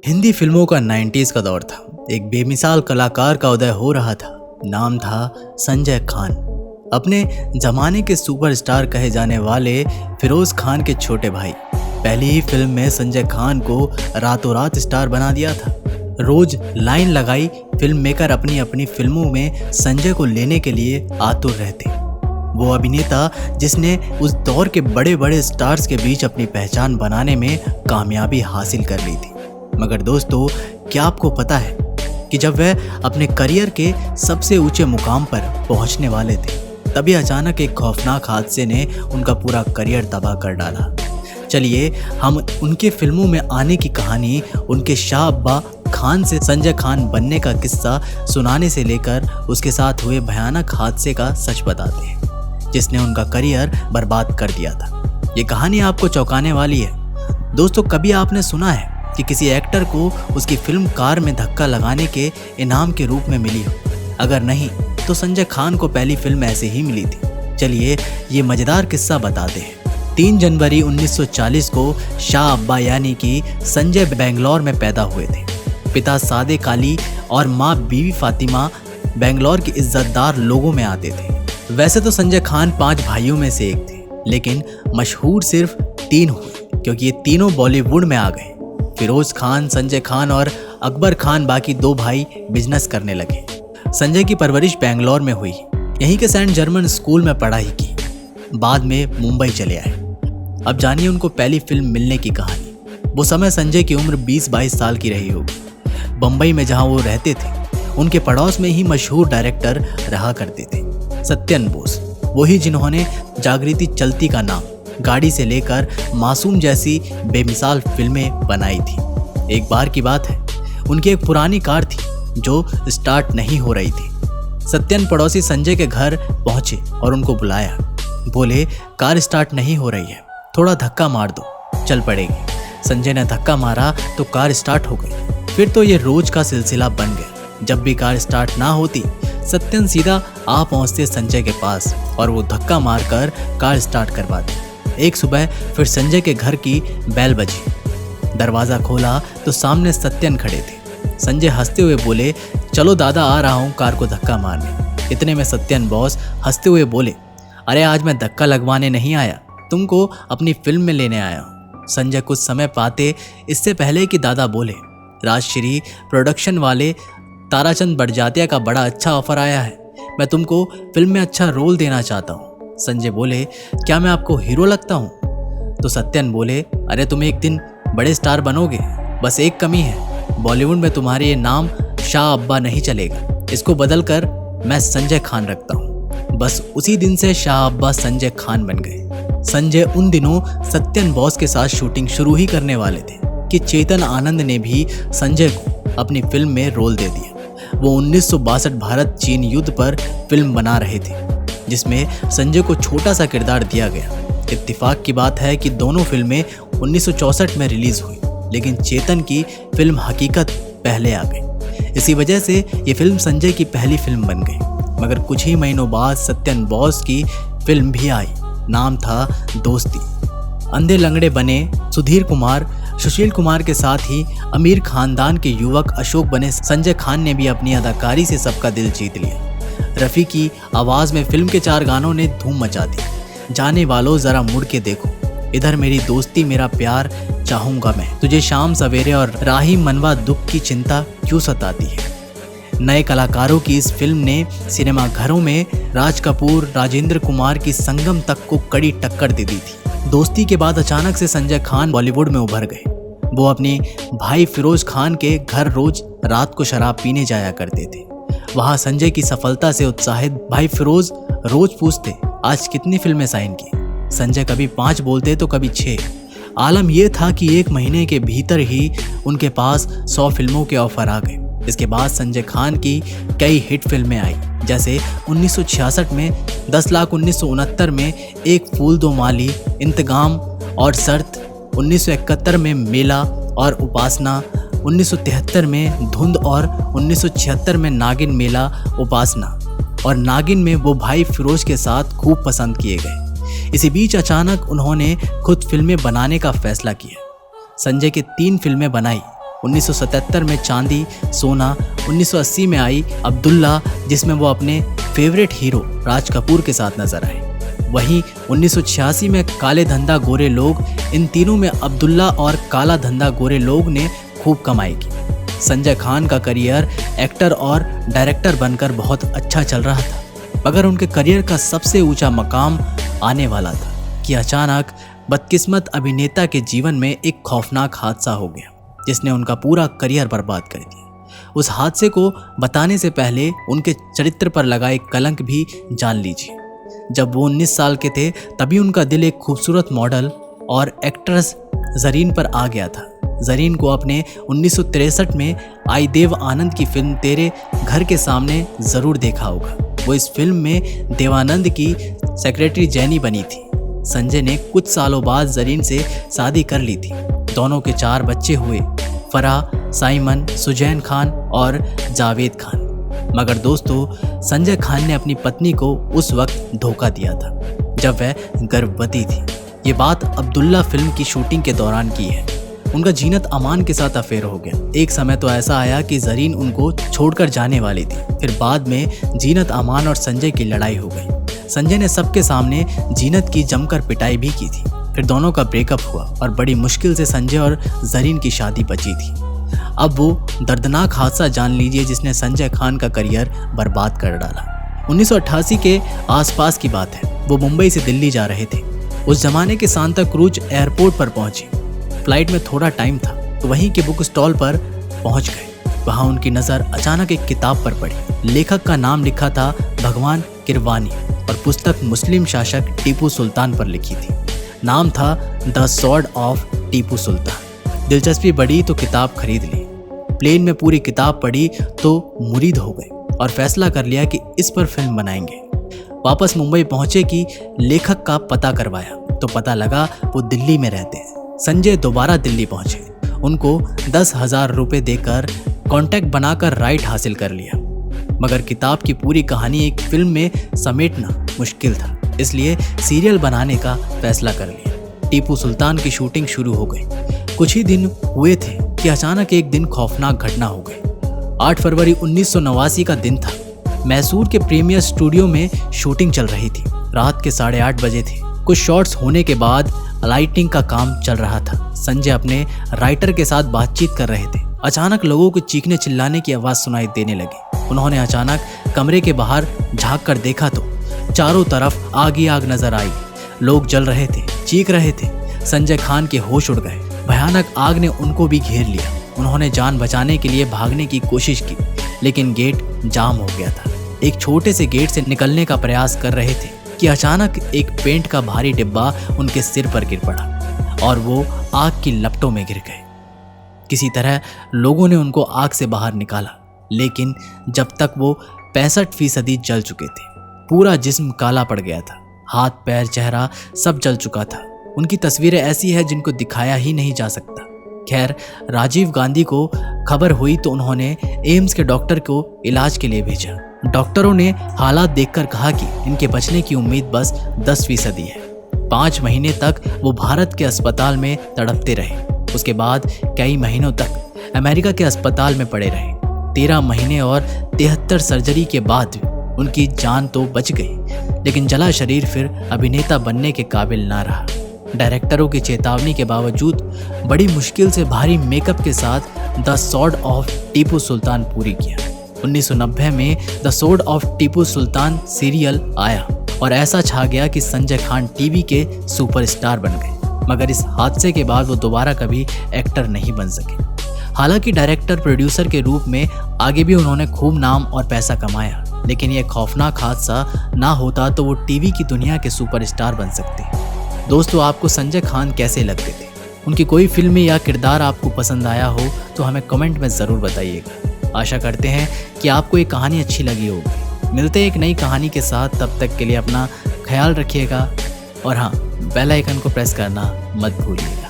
हिंदी फिल्मों का 90s का दौर था। एक बेमिसाल कलाकार का उदय हो रहा था। नाम था संजय खान। अपने जमाने के सुपरस्टार कहे जाने वाले फिरोज खान के छोटे भाई। पहली ही फिल्म में संजय खान को रातों रात स्टार बना दिया था। रोज लाइन लगाई फिल्म मेकर अपनी अपनी फिल्मों में संजय को लेने के लिए आतुर रहते। वो अभिनेता जिसने उस दौर के बड़े बड़े स्टार्स के बीच अपनी पहचान बनाने में कामयाबी हासिल कर ली थी। मगर दोस्तों, क्या आपको पता है कि जब वह अपने करियर के सबसे ऊंचे मुकाम पर पहुंचने वाले थे, तभी अचानक एक खौफनाक हादसे ने उनका पूरा करियर तबाह कर डाला। चलिए हम उनके फिल्मों में आने की कहानी, उनके शाह अब्बा खान से संजय खान बनने का किस्सा सुनाने से लेकर उसके साथ हुए भयानक हादसे का सच बताते हैं, जिसने उनका करियर बर्बाद कर दिया था। ये कहानी आपको चौंकाने वाली है। दोस्तों, कभी आपने सुना है कि किसी एक्टर को उसकी फिल्म कार में धक्का लगाने के इनाम के रूप में मिली हो? अगर नहीं तो संजय खान को पहली फिल्म ऐसे ही मिली थी। चलिए ये मजेदार किस्सा बताते हैं। 3 जनवरी 1940 को शाह अब्बा यानी कि संजय बेंगलोर में पैदा हुए थे। पिता सादे काली और माँ बीवी फातिमा बेंगलोर के इज्जतदार लोगों में आते थे। वैसे तो संजय खान 5 भाइयों में से एक थे, लेकिन मशहूर सिर्फ 3 हुए क्योंकि ये तीनों बॉलीवुड में आ गए। फिरोज खान, संजय खान और अकबर खान बाकी 2 भाई बिजनेस करने लगे। संजय की परवरिश बेंगलोर में हुई। यहीं के सेंट जर्मन स्कूल में पढ़ाई की। बाद में मुंबई चले आए। अब जानिए उनको पहली फिल्म मिलने की कहानी। वो समय संजय की उम्र 20-22 साल की रही होगी। बम्बई में जहां वो रहते थे, उनके पड़ोस में ही मशहूर डायरेक्टर रहा करते थे सत्यन बोस। वही जिन्होंने जागृति चलती का नाम, गाड़ी से लेकर मासूम जैसी बेमिसाल फिल्में बनाई थी। एक बार की बात है, उनकी एक पुरानी कार थी जो स्टार्ट नहीं हो रही थी। सत्यन पड़ोसी संजय के घर पहुंचे और उनको बुलाया। बोले, कार स्टार्ट नहीं हो रही है, थोड़ा धक्का मार दो, चल पड़ेगी। संजय ने धक्का मारा तो कार स्टार्ट हो गई। फिर तो ये रोज का सिलसिला बन गया। जब भी कार स्टार्ट ना होती, सत्यन सीधा आ पहुंचते संजय के पास और वो धक्का मारकर कार स्टार्ट करवाते। एक सुबह फिर संजय के घर की बेल बजी। दरवाजा खोला तो सामने सत्यन खड़े थे। संजय हंसते हुए बोले, चलो दादा, आ रहा हूँ कार को धक्का मारने। इतने में सत्यन बॉस हंसते हुए बोले, अरे आज मैं धक्का लगवाने नहीं आया, तुमको अपनी फिल्म में लेने आया हूँ। संजय कुछ समय पाते इससे पहले कि दादा बोले, राजश्री प्रोडक्शन वाले ताराचंद बड़जात्या का बड़ा अच्छा ऑफर आया है, मैं तुमको फिल्म में अच्छा रोल देना चाहता हूँ। संजय बोले, क्या मैं आपको हीरो लगता हूँ? तो सत्यन बोले, अरे तुम एक दिन बड़े स्टार बनोगे, बस एक कमी है, बॉलीवुड में तुम्हारे ये नाम शाह अब्बा नहीं चलेगा, इसको बदल कर मैं संजय खान रखता हूँ। बस उसी दिन से शाह अब्बा संजय खान बन गए। संजय उन दिनों सत्यन बॉस के साथ शूटिंग शुरू ही करने वाले थे कि चेतन आनंद ने भी संजय को अपनी फिल्म में रोल दे दिया। वो 1962 भारत चीन युद्ध पर फिल्म बना रहे थे, जिसमें संजय को छोटा सा किरदार दिया गया। इत्तेफाक की बात है कि दोनों फिल्में 1964 में रिलीज हुई, लेकिन चेतन की फिल्म हकीकत पहले आ गई। इसी वजह से ये फिल्म संजय की पहली फिल्म बन गई। मगर कुछ ही महीनों बाद सत्यन बॉस की फिल्म भी आई। नाम था दोस्ती। अंधे लंगड़े बने सुधीर कुमार, सुशील कुमार के साथ ही अमीर खानदान के युवक अशोक बने संजय खान ने भी अपनी अदाकारी से सबका दिल जीत लिया। रफ़ी की आवाज़ में फिल्म के 4 गानों ने धूम मचा दी। जाने वालों जरा मुड़ के देखो, इधर मेरी दोस्ती, मेरा प्यार चाहूँगा मैं, तुझे शाम सवेरे और राही मनवा, दुख की चिंता क्यों सताती है। नए कलाकारों की इस फिल्म ने सिनेमा घरों में राज कपूर, राजेंद्र कुमार की संगम तक को कड़ी टक्कर दे दी थी। दोस्ती के बाद अचानक से संजय खान बॉलीवुड में उभर गए। वो अपने भाई फिरोज खान के घर रोज रात को शराब पीने जाया करते थे। वहाँ संजय की सफलता से उत्साहित भाई फिरोज रोज पूछते, आज कितनी फिल्में साइन की? संजय कभी 5 बोलते तो कभी 6। आलम यह था कि 1 महीने के भीतर ही उनके पास 100 फिल्मों के ऑफर आ गए। इसके बाद संजय खान की कई हिट फिल्में आई, जैसे 1966 में 10 लाख, 1969 में एक फूल दो माली, इंतकाम और शर्त, 1971 में मेला और उपासना, 1973 में धुंध और 1976 में नागिन मेला उपासना। और नागिन में वो भाई फिरोज के साथ खूब पसंद किए गए। इसी बीच अचानक उन्होंने खुद फिल्में बनाने का फैसला किया। संजय की 3 फिल्में बनाई, 1977 में चांदी सोना, 1980 में आई अब्दुल्ला जिसमें वो अपने फेवरेट हीरो राज कपूर के साथ नजर आए। वहीं 1986 में काले धंधा गोरे लोग, इन तीनों में अब्दुल्ला और काला धंधा गोरे लोग ने खूब कमाई की। संजय खान का करियर एक्टर और डायरेक्टर बनकर बहुत अच्छा चल रहा था, मगर उनके करियर का सबसे ऊंचा मकाम आने वाला था कि अचानक बदकिस्मत अभिनेता के जीवन में एक खौफनाक हादसा हो गया जिसने उनका पूरा करियर बर्बाद कर दिया। उस हादसे को बताने से पहले उनके चरित्र पर लगा एक कलंक भी जान लीजिए। जब वो 19 साल के थे तभी उनका दिल एक खूबसूरत मॉडल और एक्ट्रेस जरीन पर आ गया था। जरीन को अपने 1963 में आई देव आनंद की फिल्म तेरे घर के सामने ज़रूर देखा होगा। वो इस फिल्म में देवानंद की सेक्रेटरी जैनी बनी थी। संजय ने कुछ सालों बाद जरीन से शादी कर ली थी। दोनों के 4 बच्चे हुए, फराह, साइमन, सुजैन खान और जावेद खान। मगर दोस्तों, संजय खान ने अपनी पत्नी को उस वक्त धोखा दिया था जब वह गर्भवती थी। ये बात अब्दुल्ला फिल्म की शूटिंग के दौरान की है। उनका जीनत अमान के साथ अफेयर हो गया। एक समय तो ऐसा आया कि जरीन उनको छोड़कर जाने वाली थी। फिर बाद में जीनत अमान और संजय की लड़ाई हो गई। संजय ने सबके सामने जीनत की जमकर पिटाई भी की थी। फिर दोनों का ब्रेकअप हुआ और बड़ी मुश्किल से संजय और जरीन की शादी बची थी। अब वो दर्दनाक हादसा जान लीजिए जिसने संजय खान का करियर बर्बाद कर डाला। 1988 के आसपास की बात है। वो मुंबई से दिल्ली जा रहे थे। उस जमाने के सांता क्रूज एयरपोर्ट पर पहुंचे। फ्लाइट में थोड़ा टाइम था तो वहीं के बुक स्टॉल पर पहुंच गए। वहां उनकी नज़र अचानक एक किताब पर पड़ी। लेखक का नाम लिखा था भगवान किरवानी और पुस्तक मुस्लिम शासक टीपू सुल्तान पर लिखी थी। नाम था the sword of Tipu Sultan. दिलचस्पी बढ़ी तो किताब खरीद ली। प्लेन में पूरी किताब पढ़ी तो मुरीद हो गए और फैसला कर लिया कि इस पर फिल्म बनाएंगे। वापस मुंबई पहुंचे कि लेखक का पता करवाया तो पता लगा वो दिल्ली में रहते हैं। संजय दोबारा दिल्ली पहुंचे। उनको 10,000 रुपये देकर कॉन्टैक्ट बनाकर राइट हासिल कर लिया। मगर किताब की पूरी कहानी एक फिल्म में समेटना मुश्किल था, इसलिए सीरियल बनाने का फैसला कर लिया। टीपू सुल्तान की शूटिंग शुरू हो गई। कुछ ही दिन हुए थे कि अचानक एक दिन खौफनाक घटना हो गई। 8 फरवरी 1989 का दिन था। मैसूर के प्रीमियर स्टूडियो में शूटिंग चल रही थी। रात के 8:30 बजे थे। कुछ शॉट्स होने के बाद लाइटिंग का काम चल रहा था। संजय अपने राइटर के साथ बातचीत कर रहे थे। अचानक लोगों को चीखने चिल्लाने की आवाज़ सुनाई देने लगी। उन्होंने अचानक कमरे के बाहर झांक कर देखा तो चारों तरफ आग ही आग नजर आई। लोग जल रहे थे, चीख रहे थे। संजय खान के होश उड़ गए। भयानक आग ने उनको भी घेर लिया। उन्होंने जान बचाने के लिए भागने की कोशिश की, लेकिन गेट जाम हो गया था। एक छोटे से गेट से निकलने का प्रयास कर रहे थे कि अचानक एक पेंट का भारी डिब्बा उनके सिर पर गिर पड़ा और वो आग की लपटों में गिर गए। किसी तरह लोगों ने उनको आग से बाहर निकाला, लेकिन जब तक वो 65% जल चुके थे। पूरा जिस्म काला पड़ गया था। हाथ पैर चेहरा सब जल चुका था। उनकी तस्वीरें ऐसी है जिनको दिखाया ही नहीं जा सकता। खैर, राजीव गांधी को खबर हुई तो उन्होंने एम्स के डॉक्टर को इलाज के लिए भेजा। डॉक्टरों ने हालात देखकर कहा कि इनके बचने की उम्मीद बस 10% है। 5 महीने तक वो भारत के अस्पताल में तड़पते रहे। उसके बाद कई महीनों तक अमेरिका के अस्पताल में पड़े रहे। 13 महीने और 73 सर्जरी के बाद उनकी जान तो बच गई, लेकिन जला शरीर फिर अभिनेता बनने के काबिल ना रहा। डायरेक्टरों की चेतावनी के बावजूद बड़ी मुश्किल से भारी मेकअप के साथ the sword of Tipu Sultan पूरी किया। 1990 में the sword of Tipu Sultan serial आया और ऐसा छा गया कि संजय खान टीवी के सुपरस्टार बन गए। मगर इस हादसे के बाद वो दोबारा कभी एक्टर नहीं बन सके। हालांकि डायरेक्टर प्रोड्यूसर के रूप में आगे भी उन्होंने खूब नाम और पैसा कमाया, लेकिन यह खौफनाक हादसा ना होता तो वो टीवी की दुनिया के सुपरस्टार बन सकते। दोस्तों, आपको संजय खान कैसे लगते थे? उनकी कोई फिल्म या किरदार आपको पसंद आया हो तो हमें कमेंट में ज़रूर बताइएगा। आशा करते हैं कि आपको ये कहानी अच्छी लगी होगी। मिलते हैं एक नई कहानी के साथ। तब तक के लिए अपना ख्याल रखिएगा और हाँ, बेल आइकन को प्रेस करना मत भूलिएगा।